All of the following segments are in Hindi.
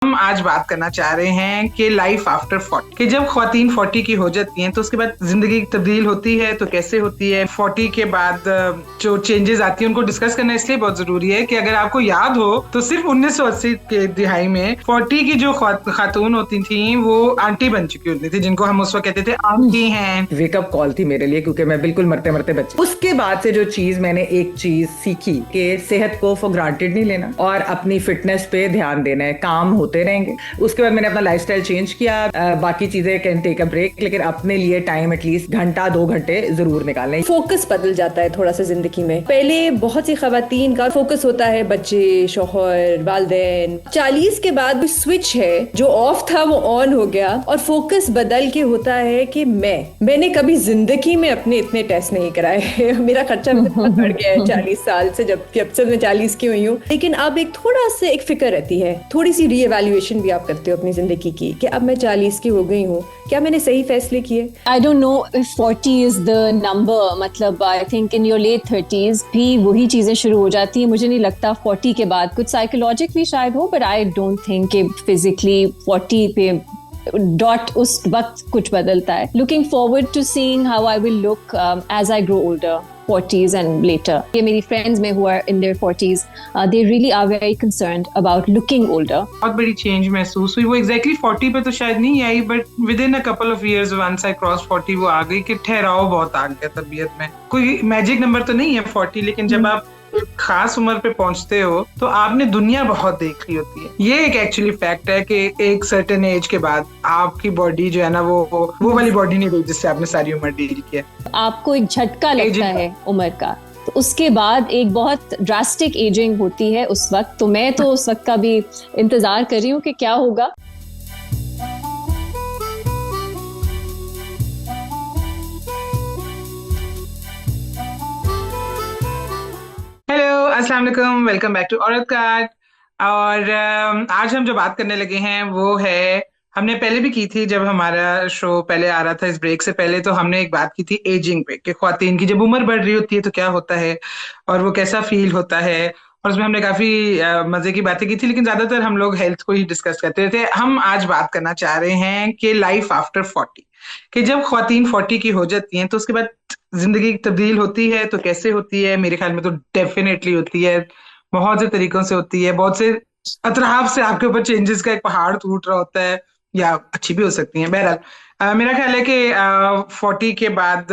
हम आज बात करना चाह रहे हैं कि लाइफ आफ्टर 40 कि जब ख्वातीन 40 की हो जाती हैं तो उसके बाद जिंदगी तब्दील होती है तो कैसे होती है। 40 के बाद जो चेंजेस आती हैं उनको डिस्कस करना इसलिए बहुत जरूरी है कि अगर आपको याद हो तो सिर्फ 1980 के दिहाई में 40 की जो खातून होती थी वो आंटी बन चुकी होती थी, जिनको हम उस वक्त कहते थे आंटी हैं। वेकअप कॉल थी मेरे लिए, क्योंकि मैं बिल्कुल मरते मरते बच्ची। उसके बाद से जो चीज मैंने एक चीज सीखी कि सेहत को फॉर ग्रांटेड नहीं लेना और अपनी फिटनेस पे ध्यान देना है। काम होते रहेंगे। उसके बाद मैंने अपना लाइफस्टाइल चेंज किया। बाकी चीजें कैन टेक अ ब्रेक, लेकिन अपने लिए टाइम एटलीस्ट घंटा 2 घंटे जरूर निकालने। फोकस बदल जाता है थोड़ा सा जिंदगी में। पहले बहुत सी खवातीन का फोकस होता है बच्चे, शौहर, वालिदैन। 40 के बाद स्विच है, जो ऑफ था वो ऑन हो गया और फोकस बदल के होता है कि मैंने कभी जिंदगी में अपने इतने टेस्ट नहीं कराए। मेरा खर्चा बहुत बढ़ गया है 40 साल से, जब से मैं 40 की हुई हूँ। लेकिन अब एक थोड़ा सा एक फिक्र रहती है, थोड़ी सी रीएवैल्यूएशन भी आप करते हो अपनी जिंदगी की कि अब मैं 40 की हो गई हूँ, क्या मैंने सही फैसले किए। I don't know if 40 is the number, मतलब I think in your late 30s भी वही चीजें शुरू हो जाती है। मुझे नहीं लगता 40 के बाद कुछ साइकोलॉजिकली शायद हो, बट आई डोंट थिंक कि फिजिकली 40 पे डॉट उस वक्त कुछ बदलता है। Looking forward to seeing how I will look as I grow older, 40s and later. ये मेरी friends में who are in their 40s, they really are very concerned about looking older. बहुत बड़ी चेंज महसूस हुई। वो एग्जैक्टली 40 पे तो शायद नहीं आई, but within a couple of years once I cross 40 वो आ गई कि ठहराव बहुत आ गया तबीयत में। कोई मैजिक नंबर तो नहीं है 40, लेकिन जब आप एक खास उम्र पे पहुंचते हो तो आपने दुनिया बहुत देख ली होती है। ये एक एक्चुअली फैक्ट है कि एक सर्टेन एज के बाद आपकी बॉडी जो है ना वो वाली बॉडी नहीं रही जिससे आपने सारी उम्र डील की है। आपको एक झटका लगता है उम्र का, तो उसके बाद एक बहुत ड्रास्टिक एजिंग होती है उस वक्त। तो मैं तो उस वक्त का भी इंतजार कर रही हूँ कि क्या होगा। हेलो, अस्सलाम वालेकुम, वेलकम बैक टू औरत कार्ड। और आज हम जो बात करने लगे हैं वो है, हमने पहले भी की थी जब हमारा शो पहले आ रहा था इस ब्रेक से पहले, तो हमने एक बात की थी एजिंग पे कि ख्वातीन की जब उम्र बढ़ रही होती है तो क्या होता है और वो कैसा फील होता है। और उसमें हमने काफी मजे की बातें की थी, लेकिन ज्यादातर हम लोग हेल्थ को ही डिस्कस करते थे। हम आज बात करना चाह रहे हैं कि लाइफ आफ्टर 40 कि जब ख्वातीन 40 की हो जाती हैं तो उसके बाद जिंदगी तब्दील होती है तो कैसे होती है। मेरे ख्याल में तो डेफिनेटली होती है, बहुत से तरीकों से होती है। बहुत से अतराफ से आपके ऊपर चेंजेस का एक पहाड़ टूट रहा होता है, या अच्छी भी हो सकती हैं। बहरहाल मेरा ख्याल है कि 40 के बाद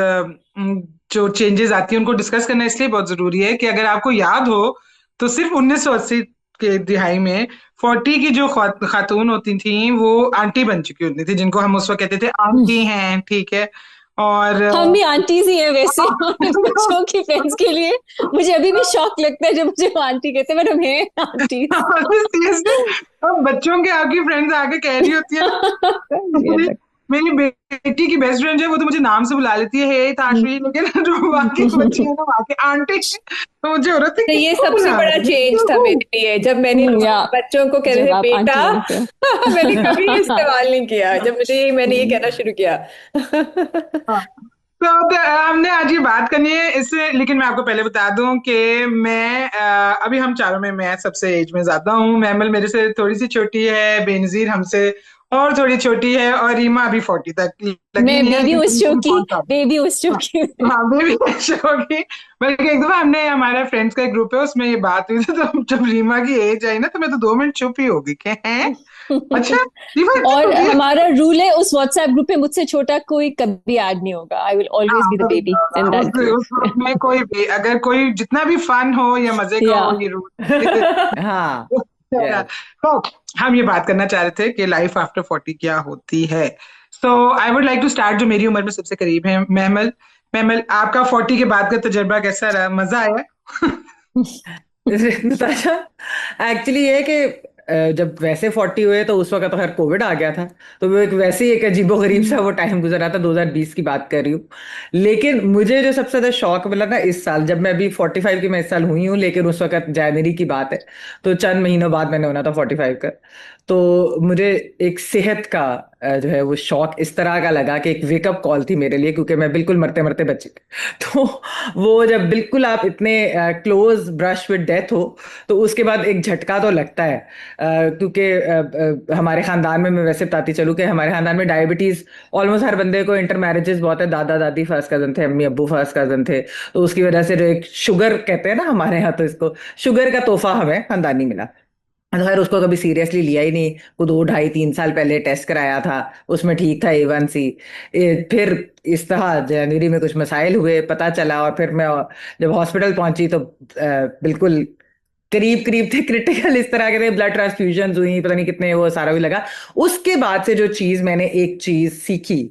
जो चेंजेस आती हैं उनको डिस्कस करना इसलिए बहुत जरूरी है कि अगर आपको याद हो तो सिर्फ 1980 के दिहाई में 40 की जो खातून होती थी वो आंटी बन चुकी होती थी, जिनको हम उस वक्त कहते थे आंटी हैं, ठीक है। और हम भी आंटीज ही हैं वैसे बच्चों की फ्रेंड्स के लिए। मुझे अभी भी शौक लगता है जब मुझे वो आंटी कहते हैं, बट हम हैं आंटी। अब बच्चों के आपकी फ्रेंड्स आके कह रही होती है मेरी बेटी की बेस्ट फ्रेंड है, वो तो मुझे नाम से बुला लेती है, हे ताशवी, लेकिन जो बाकी बच्ची है ना वहाँ के आंटी, तो मुझे हो रहा था तो ये सबसे बड़ा चेंज था मेरे लिए जब मैंने बच्चों को कहते थे बेटा। मैंने कभी इस्तेमाल नहीं किया जब मैंने ये कहना शुरू किया। तो हमने आज ये बात करनी है इससे, लेकिन मैं आपको पहले बता दूं कि मैं अभी हम चारों में मैं सबसे एज में ज्यादा हूँ। महमल मेरे से थोड़ी सी छोटी है, बेनजीर हमसे और थोड़ी छोटी है, और रीमा अभी 40 तक लगी मैं नहीं है। बेबी उस चुकी हाँ, बेबी होगी। बल्कि एक दफा हमने, हमारा फ्रेंड्स का एक ग्रुप है उसमें ये बात हुई थी, तो जब रीमा की एज आई ना तो मैं तो 2 मिनट चुप ही हो गई कि हैं अच्छा। और हमारा रूल है उस व्हाट्सएप ग्रुप में मुझसे छोटा कोई कभी ऐड नहीं होगा। I will always be the baby in that group. में कोई भी, अगर कोई जितना भी फन हो या मजे का हो, ये रूल। हाँ, तो हम ये बात करना चाह रहे थे कि लाइफ आफ्टर 40 क्या होती है। So I would like to start, जो मेरी उम्र में सबसे करीब है, महमल। महमल, आपका 40 के बाद का तजुर्बा कैसा रहा? मजा आया? नताशा, एक्चुअली ये कि जब वैसे 40 हुए तो उस वक्त तो खैर कोविड आ गया था, तो वो एक वैसे ही एक अजीबोगरीब सा वो टाइम गुजरा था। 2020 की बात कर रही हूँ। लेकिन मुझे जो सबसे ज्यादा शौक मिला ना इस साल, जब मैं अभी 45 की मैं इस साल हुई हूँ, लेकिन उस वक्त जनवरी की बात है, तो चंद महीनों बाद मैंने होना था 45 का। तो मुझे एक सेहत का जो है वो शौक इस तरह का लगा कि एक वेकअप कॉल थी मेरे लिए, क्योंकि मैं बिल्कुल मरते मरते बच गई। तो वो जब बिल्कुल आप इतने क्लोज ब्रश विद डेथ हो, तो उसके बाद एक झटका तो लगता है। क्योंकि हमारे खानदान में, मैं वैसे बताती चलूँ कि हमारे खानदान में डायबिटीज ऑलमोस्ट हर बंदे को, इंटर मैरिजेस बहुत है, दादा दादी फर्स्ट कजन थे, अम्मी अब्बू फर्स्ट कजन थे। तो उसकी वजह से जो एक शुगर कहते हैं ना हमारे यहाँ, तो इसको शुगर का तोहफा हमें खानदानी मिला। तो खैर उसको कभी सीरियसली लिया ही नहीं। वो 2 ढाई 3 साल पहले टेस्ट कराया था, उसमें ठीक था A1C। फिर इस तरह जनवरी में कुछ मसाइल हुए, पता चला, और फिर मैं जब हॉस्पिटल पहुंची तो बिल्कुल करीब करीब थे क्रिटिकल, इस तरह के थे, ब्लड ट्रांसफ्यूजन हुई, पता नहीं कितने, वो सारा भी लगा। उसके बाद से जो चीज मैंने एक चीज सीखी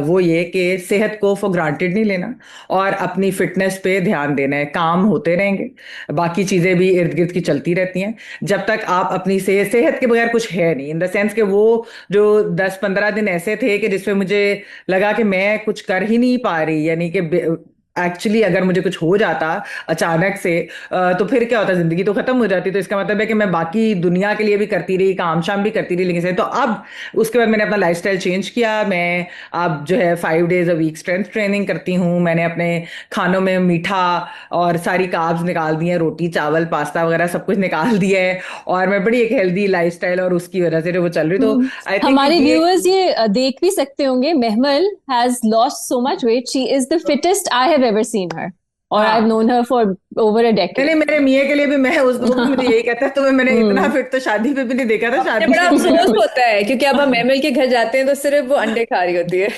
वो ये कि सेहत को फॉर ग्रांटेड नहीं लेना और अपनी फिटनेस पे ध्यान देना है। काम होते रहेंगे, बाकी चीजें भी इर्द गिर्द की चलती रहती हैं। जब तक आप अपनी सेहत के बगैर कुछ है नहीं, इन द सेंस कि वो जो 10 15 दिन ऐसे थे कि जिसमें मुझे लगा कि मैं कुछ कर ही नहीं पा रही, यानी कि एक्चुअली अगर मुझे कुछ हो जाता अचानक से तो फिर क्या होता, जिंदगी तो खत्म हो जाती। तो इसका मतलब है कि मैं बाकी दुनिया के लिए भी करती रही, काम शाम भी करती रही, लेकिन तो अब उसके बाद मैंने अपना लाइफस्टाइल चेंज किया। मैं अब जो है 5 days a week strength training करती हूँ। मैंने अपने खानों में मीठा और सारी कार्ब्स निकाल दी है, रोटी चावल पास्ता वगैरह सब कुछ निकाल दिया है, और मैं बड़ी एक हेल्दी लाइफस्टाइल और उसकी वजह से जो वो चल रही। तो आई थिंक हमारे ये व्यूअर्स ये देख भी सकते होंगे, Mahmal has lost so much weight, she is the fittest I have ever seen her, और आई हैव हाँ, known her for over a नहीं डेकेड। मेरे मियाँ के लिए भी, मैं उस वो भी मुझे यही कहता है, तुम्हें मैंने इतना फिट तो शादी पे भी नहीं देखा था, मुझे शादी बड़ा से तो मेरा अफसोस कुछ। होता है क्योंकि अब हम एमएल के घर जाते हैं तो सिर्फ वो अंडे खा रही होती है।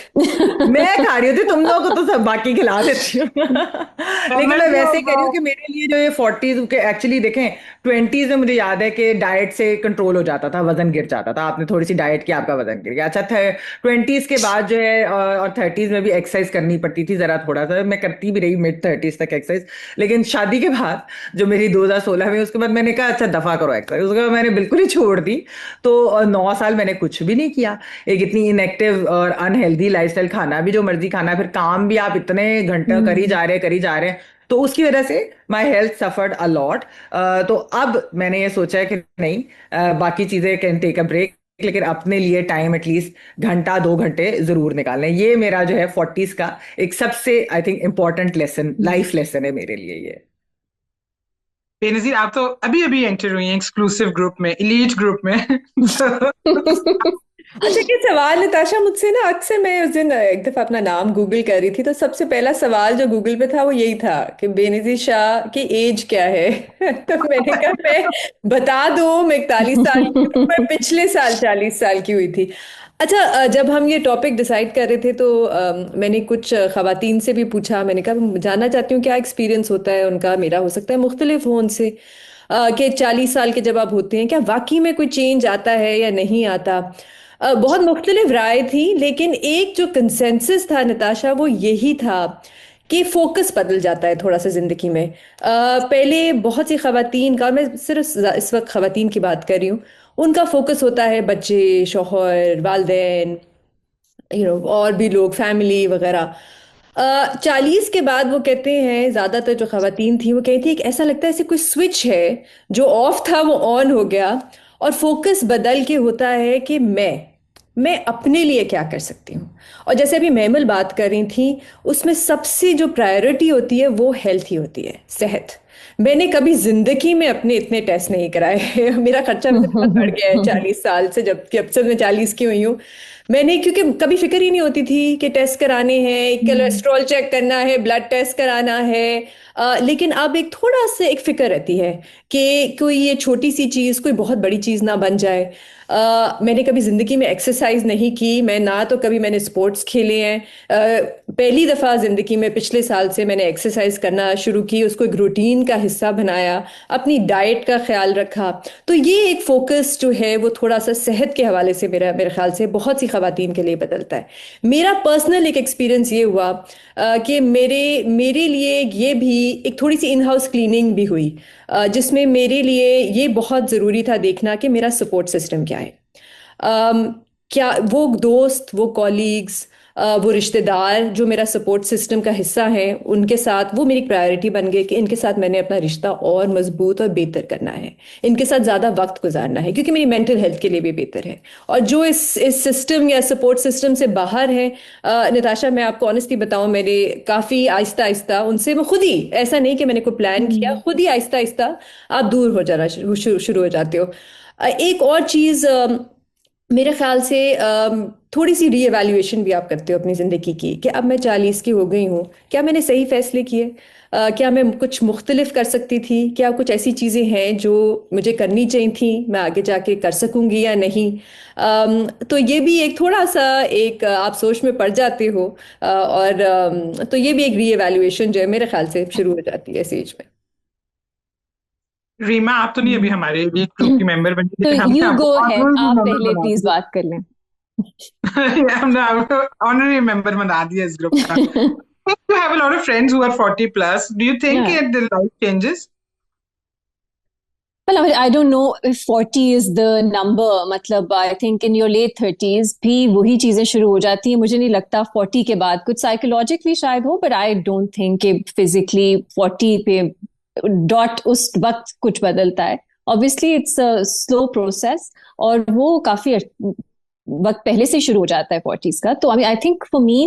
मैं खा रही होती, तुम लोगों को तो सब बाकी खिला देती हूँ। लेकिन मैं मैं तो वैसे ही कह रही हूँ कि मेरे लिए जो ये 40s के, एक्चुअली देखें 20s में मुझे याद है कि डाइट से कंट्रोल हो जाता था, वजन गिर जाता था, आपने थोड़ी सी डाइट की आपका वजन गिर गया। अच्छा था 20s के बाद जो है, और 30s में भी एक्सरसाइज करनी पड़ती थी जरा थोड़ा सा, मैं करती भी रही मिड 30s तक एक्सरसाइज। लेकिन शादी के बाद जो मेरी 2016 में, उसके बाद मैंने कहा अच्छा दफा करो एक्सरसाइज, उसके बाद मैंने बिल्कुल ही छोड़ दी। तो 9 साल मैंने कुछ भी नहीं किया, एक इतनी इनएक्टिव और अनहेल्दी लाइफस्टाइल, खाना भी जो मर्जी खाना, फिर काम भी आप इतने घंटे करी जा रहे हैं, तो उसकी वजह से my health suffered a lot. तो अब मैंने ये सोचा है कि नहीं, बाकी चीजें कैन टेक अ ब्रेक, लेकिन अपने लिए टाइम एटलीस्ट घंटा 2 घंटे जरूर निकालना है। ये मेरा जो है 40s का एक सबसे I think important lesson, life lesson है मेरे लिए ये। बेनजीर, आप तो अभी अभी एंटर हुई हैं एक्सक्लूसिव ग्रुप में, इलीट ग्रुप में। तो अच्छा, ये सवाल निताशा मुझसे ना, अक्सर मैं उस दिन एक दफा अपना नाम गूगल कर रही थी तो सबसे पहला सवाल जो गूगल पे था वो यही था कि बेनजीर शाह की एज क्या है। तो मैंने कहा मैं बता दूं मैं 41 साल की हूँ, मैं पिछले साल 40 साल की हुई थी। अच्छा, जब हम ये टॉपिक डिसाइड कर रहे थे तो मैंने कुछ खवातीन से भी पूछा, मैंने कहा जानना चाहती हूँ क्या एक्सपीरियंस होता है उनका, मेरा हो सकता है मुख्तलिफ हो उनसे, कि 40 साल के जब आप होते हैं क्या वाकई में कोई चेंज आता है या नहीं आता। बहुत मुख्तलिफ राय थी, लेकिन एक जो कंसेंसस था नताशा वो यही था कि फोकस बदल जाता है थोड़ा सा जिंदगी में। पहले बहुत सी खवातीन का, मैं सिर्फ इस वक्त खवातीन की बात कर रही हूँ, उनका फोकस होता है बच्चे, शौहर, वालदेन, और भी लोग, फैमिली वगैरह। 40 के बाद वो कहते हैं, ज्यादातर जो खवातीन थी वो कहती है कि ऐसा लगता है ऐसे कोई स्विच है जो ऑफ था वो ऑन हो गया, और फोकस बदल के होता है कि मैं अपने लिए क्या कर सकती हूँ। और जैसे अभी महमल बात कर रही थी, उसमें सबसे जो प्रायोरिटी होती है वो हेल्थ ही होती है, सेहत। मैंने कभी जिंदगी में अपने इतने टेस्ट नहीं कराए। मेरा खर्चा वैसे बहुत बढ़ गया है 40 साल से, जब से मैं 40 की हुई हूँ। मैंने, क्योंकि कभी फिक्र ही नहीं होती थी कि टेस्ट कराने हैं, कोलेस्ट्रॉल चेक करना है, ब्लड टेस्ट कराना है। लेकिन अब एक थोड़ा सा एक फिक्र रहती है कि कोई ये छोटी सी चीज़ कोई बहुत बड़ी चीज़ ना बन जाए। मैंने कभी ज़िंदगी में एक्सरसाइज नहीं की, मैं ना तो कभी मैंने स्पोर्ट्स खेले हैं। पहली दफ़ा ज़िंदगी में पिछले साल से मैंने एक्सरसाइज करना शुरू की, उसको एक रूटीन का हिस्सा बनाया, अपनी डाइट का ख्याल रखा। तो ये एक फोकस जो है वो थोड़ा सा सेहत के हवाले से मेरे ख्याल से बहुत सी खवातीन के लिए बदलता है। मेरा पर्सनल एक एक्सपीरियंस ये हुआ कि मेरे लिए ये भी एक थोड़ी सी इन हाउस क्लीनिंग भी हुई, जिसमें मेरे लिए ये बहुत ज़रूरी था देखना कि मेरा सपोर्ट सिस्टम क्या है। क्या वो दोस्त, वो कॉलीग्स, वो रिश्तेदार जो मेरा सपोर्ट सिस्टम का हिस्सा है उनके साथ वो मेरी प्रायोरिटी बन गई कि इनके साथ मैंने अपना रिश्ता और मजबूत और बेहतर करना है, इनके साथ ज़्यादा वक्त गुजारना है, क्योंकि मेरी मेंटल हेल्थ के लिए भी बेहतर है। और जो इस सिस्टम या सपोर्ट सिस्टम से बाहर है, नताशा, मैं आपको ऑनेस्टली बताऊं, मेरे काफ़ी आहिस्ता आहिस्ता उनसे मैं खुद ही, ऐसा नहीं कि मैंने कोई प्लान किया, खुद ही आहिस्ता आहिस्ता आप दूर हो जाना शुरू हो जाते हो। एक और चीज़, मेरे ख्याल से थोड़ी सी रीएवैल्यूएशन भी आप करते हो अपनी ज़िंदगी की, कि अब मैं 40 की हो गई हूँ, क्या मैंने सही फैसले किए? क्या मैं कुछ मुख्तलिफ कर सकती थी? क्या कुछ ऐसी चीज़ें हैं जो मुझे करनी चाहिए थी, मैं आगे जाके कर सकूंगी या नहीं? तो ये भी एक थोड़ा सा एक आप सोच में पड़ जाते हो। और तो ये भी एक रीएवैल्यूएशन जो है मेरे ख्याल से शुरू हो जाती है इस एज में। रीमा, आप तो नहीं अभी हमारे बीच ग्रुप की मेंबर बनी, तो लेकिन हमने यू आपको गो है, ऑनररी आप मेंबर पहले बना प्लीज दिया। बात कर लें। हमने आपको ऑनररी मेंबर बना दिया इस ग्रुप का। You have a lot of friends who are 40 plus. Do you think Yeah. the life changes? Well, I don't know if 40 is the number. मतलब I think in your late 30s भी वही चीजें शुरू हो जाती हैं। मुझे नहीं लगता 40 के बाद कुछ साइकोलॉजिकली शायद हो, but I don't think कि physically 40 पे डॉट उस वक्त कुछ बदलता है। Obviously it's a slow process और वो काफी वक्त पहले से शुरू हो जाता है 40s का। तो आई थिंक फॉर मी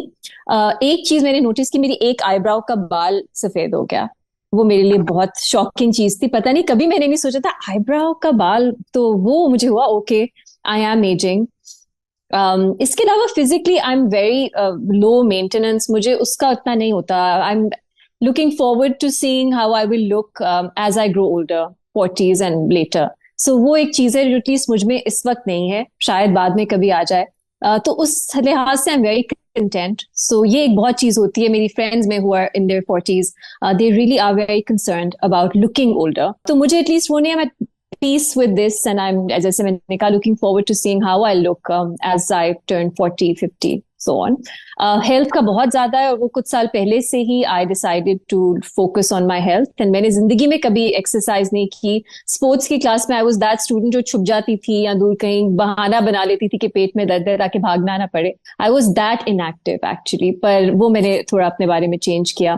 एक चीज मैंने नोटिस की, मेरी एक आईब्राउ का बाल सफेद हो गया। वो मेरे लिए बहुत शॉकिंग चीज थी। पता नहीं, कभी मैंने नहीं सोचा था आईब्राउ का बाल, तो वो मुझे हुआ ओके, आई एम एजिंग। इसके अलावा physically I am very low maintenance, मुझे उसका उतना नहीं होता। I am looking forward to seeing how I will look as I grow older, 40s and later. So वो एक चीज है जो एटलीस्ट मुझ में इस वक्त नहीं है, शायद बाद में कभी आ जाए। तो उस लिहाज से I am very content. So ये एक बहुत चीज होती है मेरी फ्रेंड्स में who are in their 40s, they really are very concerned about looking older. तो मुझे एटलीस्ट वो नहीं है, मैं peace with this and I'm, जैसे मैंने कहा, looking forward to seeing how I look as I turn 40, 50, so on. Health का बहुत ज्यादा है और वो कुछ साल पहले से ही I decided to focus on my health. And मैंने जिंदगी में कभी एक्सरसाइज नहीं की। स्पोर्ट्स की क्लास में आई वाज दैट स्टूडेंट जो छुप जाती थी या दूर कहीं बहाना बना लेती थी कि पेट में दर्द है ताकि भागना ना पड़े। I was that inactive actually, पर वो मैंने थोड़ा अपने बारे में चेंज किया।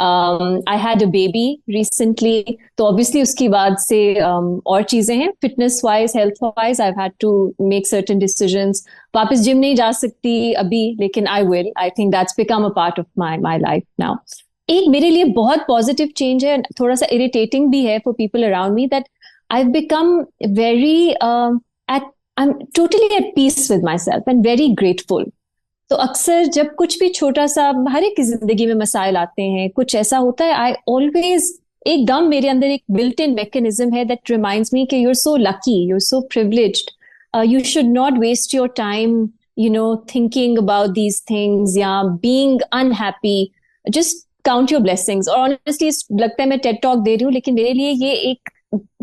I had a baby recently, तो ऑब्वियसली उसके बाद से और चीजें हैं fitness wise, health wise. I had to make certain decisions. वापस जिम नहीं जा सकती अभी, लेकिन I will. I think that's become a part of my life now. एक मेरे लिए बहुत पॉजिटिव चेंज है, थोड़ा सा इरिटेटिंग भी है for people around me, that I have become very at I am totally at peace with myself and very grateful. तो अक्सर जब कुछ भी छोटा सा, हर एक की जिंदगी में मसाइल आते हैं, कुछ ऐसा होता है, आई ऑलवेज, एकदम मेरे अंदर एक बिल्ट इन मैकेनिज्म है दैट रिमाइंड्स मी कि you are so lucky, you are so privileged, you should not waste your time, you know, thinking about these things या being unhappy. Just count your blessings. और honestly लगता है मैं TED talk दे रही हूँ, लेकिन मेरे लिए ये एक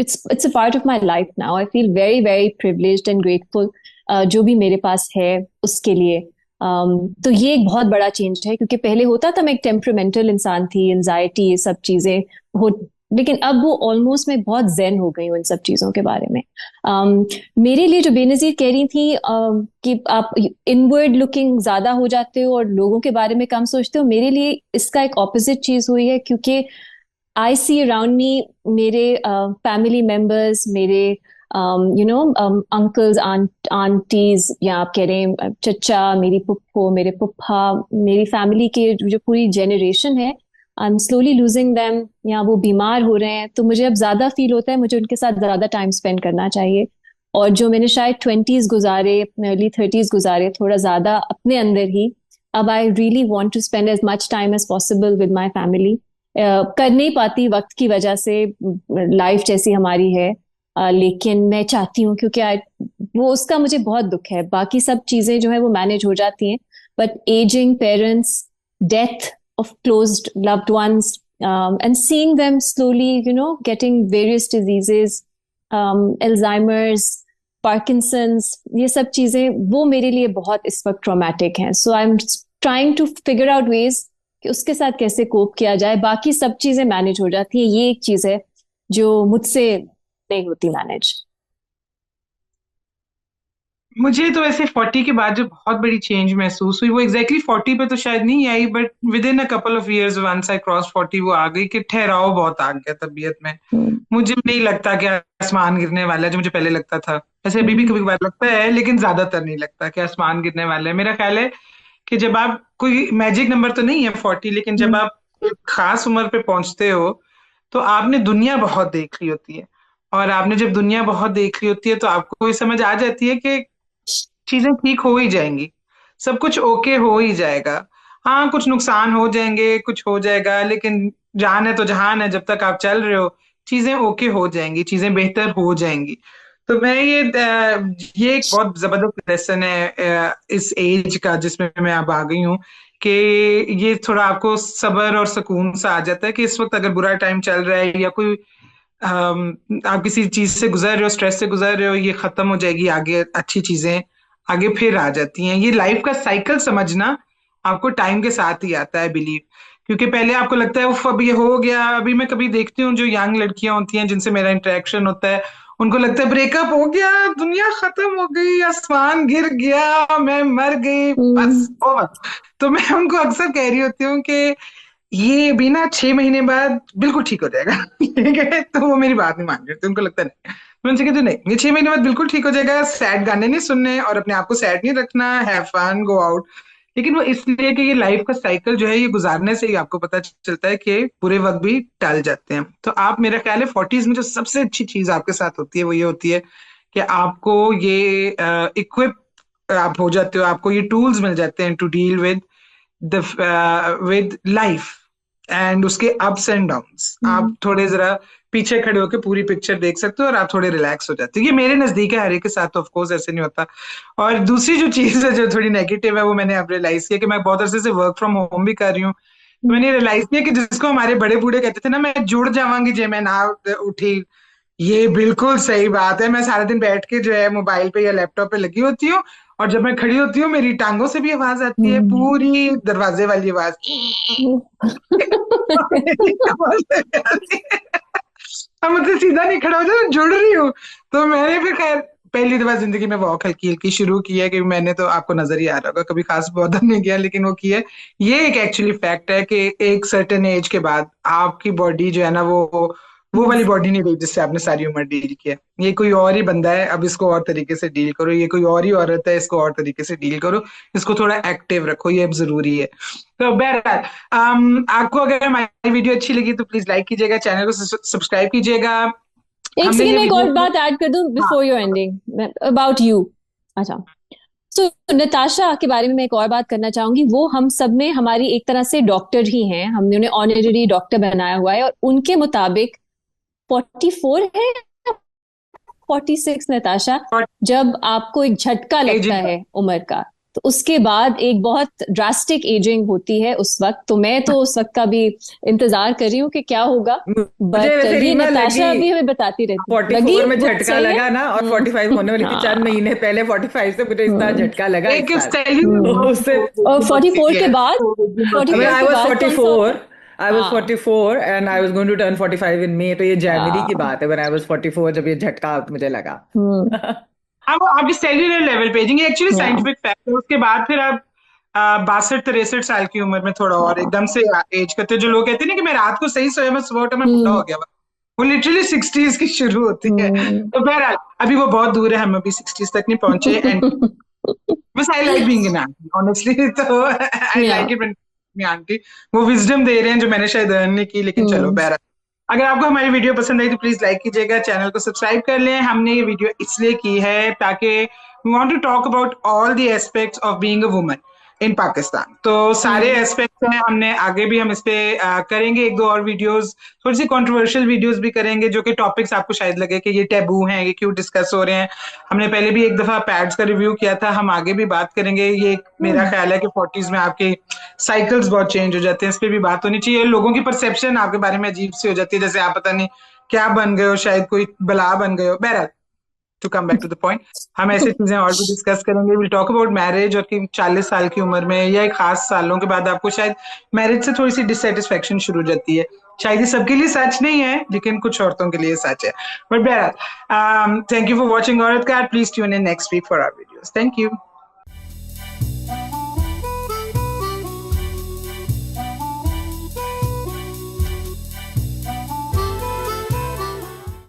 it's a part of my life now. I feel very very privileged and grateful जो भी मेरे पास है उसके लिए। तो ये एक बहुत बड़ा चेंज है, क्योंकि पहले होता था मैं एक टेम्परामेंटल इंसान थी, एंजाइटी, ये सब चीजें हो, लेकिन अब वो ऑलमोस्ट मैं बहुत ज़ेन हो गई हूँ इन सब चीज़ों के बारे में। मेरे लिए जो बेनज़ीर कह रही थी कि आप इनवर्ड लुकिंग ज़्यादा हो जाते हो और लोगों के बारे में कम सोचते हो, मेरे लिए इसका एक ऑपोजिट चीज़ हुई है, क्योंकि आई सी अराउंड मी, मेरे फैमिली मेम्बर्स, मेरे यू नो अंकल्स, आंटीज, या आप कह रहे हैं चचा, मेरी पुप्पो, मेरे पुप्पा, मेरी फैमिली के जो पूरी जेनरेशन है, I am slowly losing them, या वो बीमार हो रहे हैं। तो मुझे अब ज्यादा फील होता है मुझे उनके साथ ज्यादा टाइम स्पेंड करना चाहिए। और जो मैंने शायद 20s गुजारे, अपने अर्ली 30s गुजारे थोड़ा ज्यादा अपने अंदर ही, अब I really want to spend as much time as possible with my family. कर नहीं पाती वक्त की वजह से, लाइफ जैसी हमारी है, लेकिन मैं चाहती हूँ, क्योंकि वो उसका मुझे बहुत दुख है। बाकी सब चीजें जो है वो मैनेज हो जाती हैं, but ageing parents, death of closed loved ones, and seeing them slowly, you know, getting various diseases, Alzheimer's, Parkinson's, ये सब चीजें वो मेरे लिए बहुत इस वक्त ट्रॉमेटिक हैं। So I'm trying to figure out ways कि उसके साथ कैसे कोप किया जाए। बाकी सब चीजें मैनेज हो जाती हैं, ये एक चीज है जो मुझसे नहीं होती मैनेज। मुझे तो वैसे 40 के बाद जो बहुत बड़ी चेंज महसूस हुई वो एग्जैक्टली 40 पे तो शायद नहीं आई, but within a couple of years once I cross 40 वो आ गई कि ठहराव बहुत आ गया तबीयत में। मुझे नहीं लगता कि आसमान गिरने वाला है, जो मुझे पहले लगता था। ऐसे अभी भी कभी कभार लगता है, लेकिन ज्यादातर नहीं लगता कि आसमान गिरने वाला है। मेरा ख्याल है कि जब आप, कोई मैजिक नंबर तो नहीं है 40, लेकिन जब आप एक खास उम्र पे पहुंचते हो तो आपने दुनिया बहुत देख ली होती है। और आपने जब दुनिया बहुत देख ली होती है तो आपको ये समझ आ जाती है कि चीजें ठीक हो ही जाएंगी, सब कुछ ओके हो ही जाएगा। हाँ, कुछ नुकसान हो जाएंगे, कुछ हो जाएगा, लेकिन जान है तो जहान है, जब तक आप चल रहे हो चीजें ओके हो जाएंगी, चीजें बेहतर हो जाएंगी। तो मैं ये एक बहुत जबरदस्त लेसन है इस एज का जिसमें मैं अब आ गई हूँ, कि ये थोड़ा आपको सब्र और सुकून सा आ जाता है कि इस वक्त अगर बुरा टाइम चल रहा है या कोई आप किसी चीज से गुजर रहे हो, स्ट्रेस से गुजर रहे हो, ये खत्म हो जाएगी, आगे अच्छी चीजें आगे फिर आ जाती हैं। ये लाइफ का साइकिल समझना आपको टाइम के साथ ही आता है, बिलीव। क्योंकि पहले आपको लगता है उफ अब ये हो गया। अभी मैं कभी देखती हूँ जो यंग लड़कियां होती हैं जिनसे मेरा इंटरेक्शन होता है, उनको लगता है ब्रेकअप हो गया, दुनिया खत्म हो गई, आसमान गिर गया, मैं मर गई, बस ओवर। तो मैं उनको अक्सर कह रही होती हूँ कि ये भी ना 6 महीने बाद बिल्कुल ठीक हो जाएगा। ठीक है, तो वो मेरी बात नहीं मान रहे थे, उनको लगता नहीं। मैं उनसे कहती हूँ, नहीं, ये 6 महीने बाद बिल्कुल ठीक हो जाएगा। सैड गाने नहीं सुनने और अपने आप को सैड नहीं रखना, हैव फन, गो आउट। लेकिन वो इसलिए कि ये लाइफ का साइकिल जो है ये गुजारने से ही आपको पता चलता है कि बुरे वक्त भी टल जाते हैं। तो आप, मेरा ख्याल है 40s में जो सबसे अच्छी चीज आपके साथ होती है वो ये होती है कि आपको ये इक्विप आप हो जाते हो, आपको ये टूल्स मिल जाते हैं to deal with life and उसके अप्स एंड डाउन्स। आप थोड़े जरा पीछे खड़े होकर पूरी पिक्चर देख सकते हो और आप थोड़े रिलैक्स हो जाते हो। ये मेरे नजदीक है, हर एक के साथ ऑफ कोर्स ऐसे नहीं होता। और दूसरी जो चीज है जो थोड़ी नेगेटिव है वो मैंने अब रियलाइज किया कि मैं बहुत अरसे से वर्क फ्रॉम होम भी कर रही हूँ। तो मैंने रियलाइज किया कि जिसको हमारे बड़े बूढ़े कहते थे ना, मैं जुड़ जावांगी जे मैं ना उठी, ये बिल्कुल सही बात है। मैं सारा दिन बैठ के जो है मोबाइल पे या लैपटॉप पे लगी होती हूँ, और जब मैं खड़ी होती हूँ मेरी टांगों से भी आवाज आती है, पूरी दरवाजे वाली आवाज। अब मुझसे सीधा नहीं खड़ा हो जाता, जुड़ रही हूँ। तो मैंने फिर खैर पहली दफा जिंदगी में वॉक हल्की हल्की शुरू की है, कि मैंने तो आपको नजर ही आ रहा होगा, कभी खास बॉदर नहीं किया, लेकिन वो की है। ये एक एक्चुअली फैक्ट है कि एक सर्टेन एज के बाद आपकी बॉडी जो है ना वो वाली बॉडी नहीं रही जिससे आपने सारी उम्र डील किया। ये कोई और ही बंदा है, अब इसको और तरीके से डील करो। ये कोई और ही औरत है, इसको और तरीके से डील करो, इसको थोड़ा एक्टिव रखो, ये अब जरूरी है। तो बहरहाल, आपको अगर हमारी वीडियो अच्छी लगी तो प्लीज लाइक कीजिएगा, चैनल को सब्सक्राइब कीजिएगा। एक हमने सेकंड ये में एक और वीडियो, बात ऐड कर दूं हाँ, before your ending about you. अच्छा, सो नताशा के बारे में मैं एक और बात करना चाहूंगी। वो हम सब में हमारी एक तरह से डॉक्टर ही हैं, हमने उन्हें ऑनररी डॉक्टर बनाया हुआ है, और उनके मुताबिक 44 है, 46 नताशा, और जब आपको एक झटका लगता एजिंग, है उम्र का, तो उसके बाद एक बहुत ड्रास्टिक एजिंग होती है उस वक्त। तो मैं तो उस वक्त का भी इंतजार कर रही हूँ कि क्या होगा। मुझे बट वैसे ये रीमा नताशा लगी अभी हमें बताती रहती, लगी 44 में वो झटका सही है। लगा ना, और 45 होने वाली थी हाँ। 4 महीने पहले। 45 से मुझे इतना हम्म। झटका लगा एक इस साल। उससे और 44 के बाद, I mean, 44 I के was बाद कौन सा होता 44. है? I was हाँ 44 and I was going to turn 45 in May. तो ये जनवरी की हाँ। बात है, when I was 44 जब ये झटका मुझे लगा। हम्म। अब आपकी सेल्यूलर लेवल पे एजिंग एक्चुअली या साइंटिफिक फैक्ट है। उसके बाद फिर आप 62-63 साल की उम्र में थोड़ा और हाँ। एकदम से एज करते हो। जो लोग कहते हैं ना कि मैं रात को सही सोया, मैं सुबह उठा मैं बूढ़ा हम्म। हो गया, वो लिटरली 60s की शुरू होती है। हम्म। तो बहरहाल अभी वो बहुत दूर है, हम अभी 60s तक नहीं पहुंचे। एंड बस I like being an aunty honestly. तो आई या लाइक इट व्हेन आंटी वो विजडम दे रहे हैं जो मैंने शायद अर्न नहीं की, लेकिन चलो हम्म। बहरहाल। अगर आपको हमारी वीडियो पसंद आई तो प्लीज लाइक कीजिएगा, चैनल को सब्सक्राइब कर लें। हमने ये वीडियो इसलिए की है ताकि we want to talk about all the aspects of being a woman in Pakistan. तो सारे हम्म। एस्पेक्ट्स हैं, हमने आगे भी हम इस पे करेंगे एक दो और वीडियोस, थोड़ी सी कंट्रोवर्शियल वीडियोस भी करेंगे, जो कि टॉपिक्स आपको शायद लगे कि ये टैबू हैं, ये क्यों डिस्कस हो रहे हैं। हमने पहले भी एक दफा पैड्स का रिव्यू किया था, हम आगे भी बात करेंगे। ये मेरा ख्याल है कि 40s में आपके साइकिल्स बहुत चेंज हो जाते हैं, इस पे भी बात होनी चाहिए। लोगों की परसेप्शन आपके बारे में अजीब सी हो जाती है, जैसे आप पता नहीं क्या बन गए हो, शायद कोई बला बन गए हो। बहरहाल, to come back to the point, हम ऐसी चीजें और भी डिस्कस करेंगे। विल टॉक अबाउट मैरिज, और कि 40 साल की उम्र में या एक खास सालों के बाद आपको शायद मैरिज से थोड़ी सी डिससेटिस्फेक्शन शुरू हो जाती है। शायद ये सबके लिए सच नहीं है, लेकिन कुछ औरतों के लिए सच है। बट बहरहाल, thank you for watching Aurat card. Please tune in next week for our videos. Thank you.